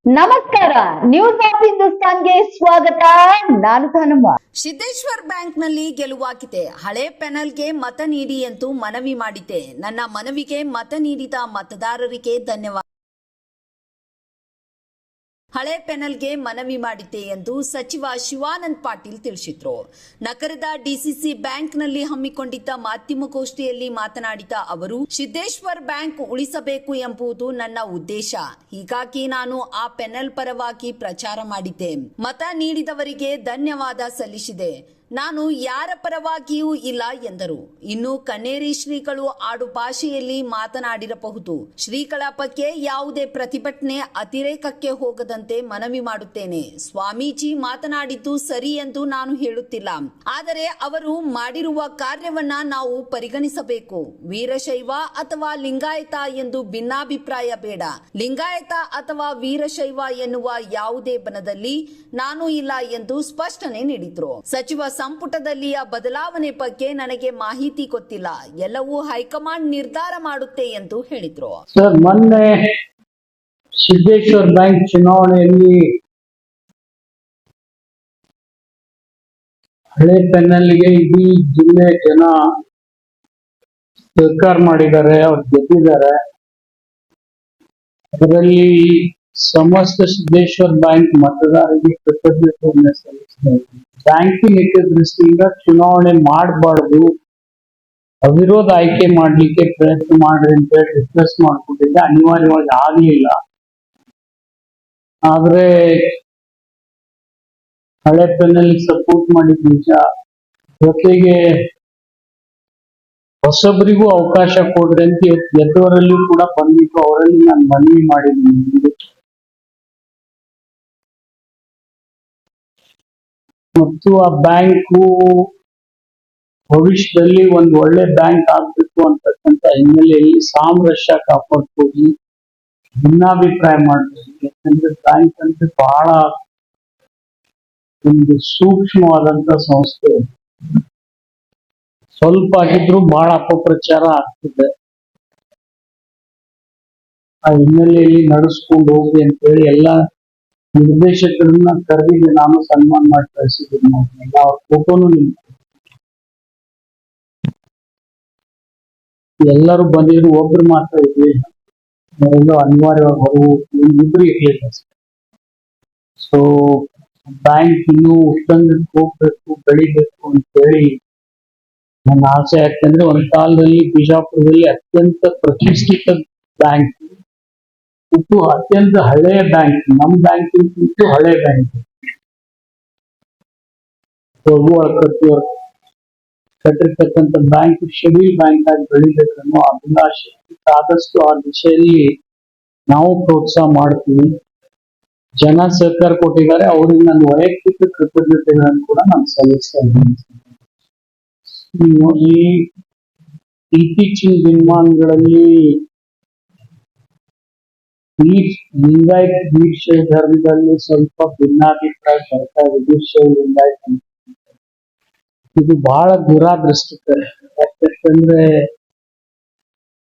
ನಮಸ್ಕಾರ, news of ಹಿಂದೂಸ್ತಾನ್ಗೆ ಸ್ವಾಗತ. ನಾನು ಧನಮ್ಮ. ಸಿದ್ದೇಶ್ವರ್ ಬ್ಯಾಂಕ್ನಲ್ಲಿ ಗೆಲುವಾಗಿದೆ. ಹಳೆ ಪ್ಯಾನೆಲ್ಗೆ ಮತ ನೀಡಿ ಎಂದು ಮನವಿ ಮಾಡಿದ್ದೆ. ನನ್ನ ಮನವಿಗೆ ಮತ ನೀಡಿದ ಮತದಾರರಿಗೆ ಧನ್ಯವಾದ. ಹಳೆ ಪ್ಯಾನೆಲ್ಗೆ ಮನವಿ ಮಾಡಿದ್ದೆ ಎಂದು ಸಚಿವ ಶಿವಾನಂದ ಪಾಟೀಲ್ ತಿಳಿಸಿದರು. ನಗರದ ಡಿಸಿಸಿ ಬ್ಯಾಂಕ್ನಲ್ಲಿ ಹಮ್ಮಿಕೊಂಡಿದ್ದ ಮಾಧ್ಯಮಗೋಷ್ಠಿಯಲ್ಲಿ ಮಾತನಾಡಿದ ಅವರು, ಸಿದ್ದೇಶ್ವರ್ ಬ್ಯಾಂಕ್ ಉಳಿಸಬೇಕು ಎಂಬುದು ನನ್ನ ಉದ್ದೇಶ. ಹೀಗಾಗಿ ನಾನು ಆ ಪ್ಯಾನೆಲ್ ಪರವಾಗಿ ಪ್ರಚಾರ ಮಾಡಿದ್ದೆ. ಮತ ನೀಡಿದವರಿಗೆ ಧನ್ಯವಾದ ಸಲ್ಲಿಸಿದೆ. ನಾನು ಯಾರ ಪರವಾಗಿಯೂ ಇಲ್ಲ ಎಂದರು. ಇನ್ನು ಕನ್ನೇರಿ ಶ್ರೀಗಳು ಆಡು ಭಾಷೆಯಲ್ಲಿ ಮಾತನಾಡಿರಬಹುದು. ಶ್ರೀಗಳ ಬಗ್ಗೆ ಯಾವುದೇ ಪ್ರತಿಭಟನೆ ಅತಿರೇಕಕ್ಕೆ ಹೋಗದಂತೆ ಮನವಿ ಮಾಡುತ್ತೇನೆ. ಸ್ವಾಮೀಜಿ ಮಾತನಾಡಿದ್ದು ಸರಿ ಎಂದು ನಾನು ಹೇಳುತ್ತಿಲ್ಲ, ಆದರೆ ಅವರು ಮಾಡಿರುವ ಕಾರ್ಯವನ್ನ ನಾವು ಪರಿಗಣಿಸಬೇಕು. ವೀರಶೈವ ಅಥವಾ ಲಿಂಗಾಯತ ಎಂದು ಭಿನ್ನಾಭಿಪ್ರಾಯ ಬೇಡ. ಲಿಂಗಾಯತ ಅಥವಾ ವೀರಶೈವ ಎನ್ನುವ ಯಾವುದೇ ಬಣದಲ್ಲಿ ನಾನು ಇಲ್ಲ ಎಂದು ಸ್ಪಷ್ಟನೆ ನೀಡಿದ್ರು. ಸಚಿವ ಸಂಪುಟದಲ್ಲಿಯ ಬದಲಾವಣೆ ಬಗ್ಗೆ ನನಗೆ ಮಾಹಿತಿ ಗೊತ್ತಿಲ್ಲ. ಎಲ್ಲವೂ ಹೈಕಮಾಂಡ್ ನಿರ್ಧಾರ ಮಾಡುತ್ತೆ ಎಂದು ಹೇಳಿದ್ರು. ಸರ್, ಮೊನ್ನೆ ಸಿದ್ದೇಶ್ವರ್ ಬ್ಯಾಂಕ್ ಚುನಾವಣೆಯಲ್ಲಿ ಹಳೆ ಪ್ಯಾನೆಲ್ಗೆ ಇಡೀ ಜಿಲ್ಲೆ ಜನ ಸಹಕಾರ ಮಾಡಿದ್ದಾರೆ, ಅವ್ರು ಗೆದ್ದಿದ್ದಾರೆ. ಅದರಲ್ಲಿ ಸಮಸ್ತ ಸಿದ್ದೇಶ್ವರ್ ಬ್ಯಾಂಕ್ ಮತದಾರರಿಗೆ ಕೃತಜ್ಞತೆಯನ್ನು ಸಲ್ಲಿಸಿದ್ದಾರೆ. ಬ್ಯಾಂಕಿಂಗ್ ಹಿತದೃಷ್ಟಿಯಿಂದ ಚುನಾವಣೆ ಮಾಡಬಾರ್ದು, ಅವಿರೋಧ ಆಯ್ಕೆ ಮಾಡ್ಲಿಕ್ಕೆ ಪ್ರಯತ್ನ ಮಾಡ್ರಿ ಅಂತ ಹೇಳಿ ರಿಕ್ವೆಸ್ಟ್ ಮಾಡ್ಕೊಂಡಿದ್ದೆ. ಅನಿವಾರ್ಯವಾಗಿ ಆಗ್ಲಿಲ್ಲ. ಆದ್ರೆ ಹಳೆ ಪ್ಯಾನೆಲ್ ಸಪೋರ್ಟ್ ಮಾಡಿದ ನಿಜ. ಜೊತೆಗೆ ಹೊಸಬರಿಗೂ ಅವಕಾಶ ಕೊಡ್ರಿ ಅಂತ ಗೆದ್ದವರಲ್ಲಿ ಕೂಡ ಬಂದಿತ್ತು. ಅವರಲ್ಲಿ ನಾನು ಮನವಿ ಮಾಡಿದ್ದೀನಿ ಮತ್ತು ಆ ಬ್ಯಾಂಕು ಭವಿಷ್ಯದಲ್ಲಿ ಒಂದು ಒಳ್ಳೆ ಬ್ಯಾಂಕ್ ಆಗ್ಬೇಕು ಅಂತಕ್ಕಂಥ ಹಿನ್ನೆಲೆಯಲ್ಲಿ ಸಾಮರಸ್ಯ ಕಾಪಾಡ್ಕೋಗಿ ಭಿನ್ನಾಭಿಪ್ರಾಯ ಮಾಡಬೇಕು. ಯಾಕಂದ್ರೆ ಬ್ಯಾಂಕ್ ಅಂದ್ರೆ ಬಹಳ ಒಂದು ಸೂಕ್ಷ್ಮವಾದಂತ ಸಂಸ್ಥೆ. ಸ್ವಲ್ಪ ಆಗಿದ್ರು ಬಹಳ ಅಪಪ್ರಚಾರ ಆಗ್ತಿದೆ. ಆ ಹಿನ್ನೆಲೆಯಲ್ಲಿ ನಡೆಸ್ಕೊಂಡು ಹೋಗಿ ಅಂತ ಹೇಳಿ ಎಲ್ಲ ನಿರ್ದೇಶಕರನ್ನ ಕರೆದಿದ್ದೆ. ನಾನು ಸನ್ಮಾನ ಮಾಡಿ ಕಳಿಸಿದ್ದೀನಿ. ಅವ್ರ ಫೋಟೋನು ಎಲ್ಲರೂ ಬಂದಿದ್ರು, ಒಬ್ರು ಮಾತ್ರ ಇರ್ಲಿಲ್ಲ. ಅವರೆಲ್ಲ ಅನಿವಾರ್ಯವಾಗಿ ಹೊರಗು ಇಬ್ರು ಇರ್ಲಿಲ್ಲ. ಸೊ ಬ್ಯಾಂಕ್ ಇನ್ನೂ ಉತ್ತಂಗಕ್ಕೆ ಹೋಗ್ಬೇಕು, ಬೆಳಿಬೇಕು ಅಂತ ಹೇಳಿ ನನ್ನ ಆಸೆ. ಯಾಕಂದ್ರೆ ಒಂದು ಕಾಲದಲ್ಲಿ ಬಿಜಾಪುರದಲ್ಲಿ ಅತ್ಯಂತ ಪ್ರತಿಷ್ಠಿತ ಬ್ಯಾಂಕ್ ಮತ್ತು ಅತ್ಯಂತ ಹಳೆಯ ಬ್ಯಾಂಕ್, ನಮ್ಮ ಬ್ಯಾಂಕಿಂಗ್ ಹಳೆ ಬ್ಯಾಂಕ್ ಕಟ್ಟಿರ್ತಕ್ಕಂಥ ಬ್ಯಾಂಕ್ ಶೆಡ್ಯೂಲ್ ಬ್ಯಾಂಕ್ ಆಗಿ ಬೆಳಿಬೇಕನ್ನೋ ಅಭಿಲಾಷೆ. ಆದಷ್ಟು ಆ ದಿಶೆಯಲ್ಲಿ ನಾವು ಪ್ರೋತ್ಸಾಹ ಮಾಡ್ತೀವಿ. ಜನ ಸಹಕಾರ ಕೊಟ್ಟಿದ್ದಾರೆ, ಅವ್ರಿಗೆ ನನ್ನ ವೈಯಕ್ತಿಕ ಕೃತಜ್ಞತೆಗಳನ್ನು ಕೂಡ ನಾನು ಸಲ್ಲಿಸ್ತಾ ಇದ್ದೀನಿ. ಈ ಇತ್ತೀಚಿನ ದಿನಮಾನಗಳಲ್ಲಿ ಲಿಂಗಾಯತ್ ವೀರಶೈವ ಧರ್ಮದಲ್ಲಿ ಸ್ವಲ್ಪ ಭಿನ್ನಾಭಿಪ್ರಾಯ ಬರ್ತಾ ಇದೆ. ವೀರಶೈವ ಲಿಂಗಾಯತ್ ಅಂತ ಇದು ಬಹಳ ದುರಾದೃಷ್ಟಕರ. ಯಾಕಂದ್ರೆ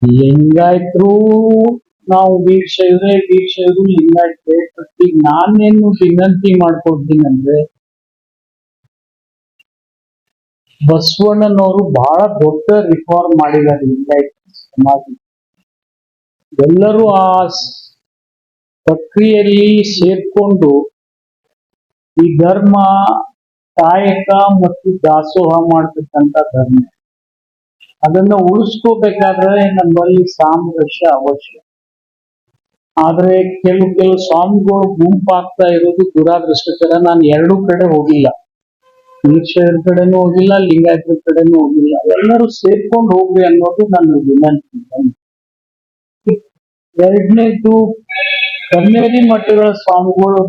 ಲಿಂಗಾಯತರು ನಾವು ವೀರಶೈವರು ಲಿಂಗಾಯತರೇ. ಈಗ ನಾನೇನು ವಿನಂತಿ ಮಾಡ್ಕೊಡ್ತೀನಿ ಅಂದ್ರೆ, ಬಸವಣ್ಣನವರು ಬಹಳ ದೊಡ್ಡ ರಿಫಾರ್ಮ್ ಮಾಡಿದ್ದಾರೆ ಲಿಂಗಾಯತ ಸಮಾಜ. ಎಲ್ಲರೂ ಆ ಪ್ರಕ್ರಿಯೆಯಲ್ಲಿ ಸೇರ್ಕೊಂಡು ಈ ಧರ್ಮ ಕಾಯಕ ಮತ್ತು ದಾಸೋಹ ಮಾಡ್ತಕ್ಕಂಥ ಧರ್ಮ, ಅದನ್ನ ಉಳಿಸ್ಕೋಬೇಕಾದ್ರೆ ನಮ್ಮಲ್ಲಿ ಸಾಮರಸ್ಯ ಅವಶ್ಯ. ಆದ್ರೆ ಕೆಲವು ಸ್ವಾಮಿಗಳು ಗುಂಪಾಗ್ತಾ ಇರೋದು ದುರಾದೃಷ್ಟಕರ. ನಾನು ಎರಡೂ ಕಡೆ ಹೋಗಿಲ್ಲ, ವೀರಶೈವರ ಕಡೆನೂ ಹೋಗಿಲ್ಲ, ಲಿಂಗಾಯತರ ಕಡೆನೂ ಹೋಗಿಲ್ಲ. ಎಲ್ಲರೂ ಸೇರ್ಕೊಂಡು ಹೋಗ್ರಿ ಅನ್ನೋದು ನನ್ನ ವಿನಂತಿ. ಎರಡನೇದು, ಕನ್ನೇರಿ ಮಠಗಳ ಸ್ವಾಮಿಗಳು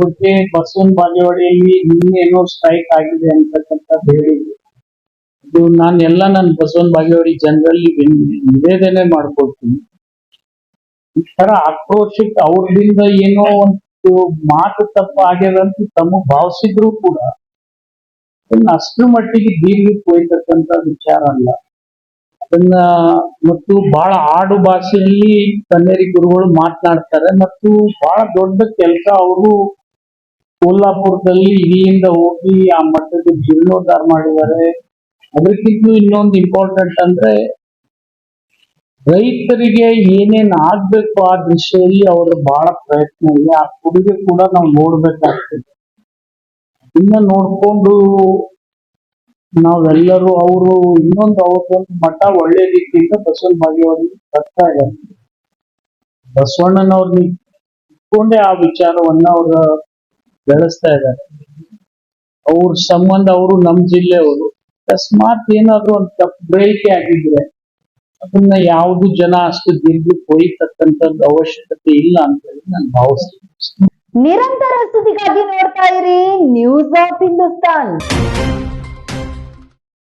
ಬಗ್ಗೆ ಬಸವನ ಬಾಗೇವಾಡಿಯಲ್ಲಿ ನಿನ್ನೇನೋ ಸ್ಟ್ರೈಕ್ ಆಗಿದೆ ಅಂತಕ್ಕಂಥದ್ದು ಹೇಳಿದ್ರು. ಇದು ನನ್ನ ಬಸವನ ಬಾಗೇವಾಡಿ ಜನರಲ್ಲಿ ನಿವೇದನೆ ಮಾಡ್ಕೊಳ್ತೀನಿ. ಈ ತರ ಆಕ್ರೋಶಕ್ಕೆ ಅವ್ರಿಂದ ಏನೋ ಒಂದು ಮಾತು ತಪ್ಪ ಆಗ್ಯದಂತ ತಮ್ಮ ಭಾವಿಸಿದ್ರು ಕೂಡ ಅಷ್ಟರ ಮಟ್ಟಿಗೆ ದೀರ್ಘಕ್ಕೆ ಹೋಯ್ತಕ್ಕಂಥ ವಿಚಾರ ಅಲ್ಲ. ಅದನ್ನ ಮತ್ತು ಬಹಳ ಆಡು ಭಾಷೆಯಲ್ಲಿ ಕನ್ನೇರಿ ಗುರುಗಳು ಮಾತನಾಡ್ತಾರೆ ಮತ್ತು ಬಹಳ ದೊಡ್ಡ ಕೆಲಸ ಅವರು ಕೋಲ್ಹಾಪುರದಲ್ಲಿ ಇಲ್ಲಿಂದ ಹೋಗಿ ಆ ಮಠದ ಜೀರ್ಣೋದ್ಧಾರ ಮಾಡಿದ್ದಾರೆ. ಅದಕ್ಕಿಂತ ಇನ್ನೊಂದು ಇಂಪಾರ್ಟೆಂಟ್ ಅಂದ್ರೆ ರೈತರಿಗೆ ಏನೇನ್ ಆಗ್ಬೇಕು ಆ ದಿಶೆಯಲ್ಲಿ ಅವರ ಬಹಳ ಪ್ರಯತ್ನ ಇದೆ. ಆ ಕೊಡುಗೆ ಕೂಡ ನಾವು ನೋಡ್ಬೇಕಾಗ್ತದೆ. ಇನ್ನ ನೋಡ್ಕೊಂಡು ನಾವೆಲ್ಲರೂ ಅವರು ಇನ್ನೊಂದು ಅವ್ರದೊಂದು ಮಠ ಒಳ್ಳೆ ರೀತಿಯಿಂದ ಬಸವನ ಬಾಗೇವಾಡಿಗೆ ಬರ್ತಾ ಇದ್ದಾರೆ. ಬಸವಣ್ಣನವ್ರನ್ನ ಇಟ್ಕೊಂಡೇ ಆ ವಿಚಾರವನ್ನ ಅವ್ರ ಬೆಳೆಸ್ತಾ ಇದ್ದಾರೆ. ಅವ್ರ ಸಂಬಂಧ ಅವರು ನಮ್ಮ ಜಿಲ್ಲೆಯವರು. ಅಕಸ್ಮಾತ್ ಏನಾದ್ರು ಒಂದು ತಪ್ಪು ಗ್ರಹಿಕೆ ಆಗಿದ್ರೆ ಅದನ್ನ ಯಾವುದು ಜನ ಅಷ್ಟು ದೀರ್ಘ ಒಯ್ತಕ್ಕಂಥದ್ದು ಅವಶ್ಯಕತೆ ಇಲ್ಲ ಅಂತ ಹೇಳಿ ನಾನು ಭಾವಿಸ್ತೀನಿ. ನಿರಂತರ ಸುದ್ದಿಗಾಗಿ ನೋಡ್ತಾ ಇರಿ ನ್ಯೂಸ್ ಆಫ್ ಹಿಂದೂಸ್ತಾನ್.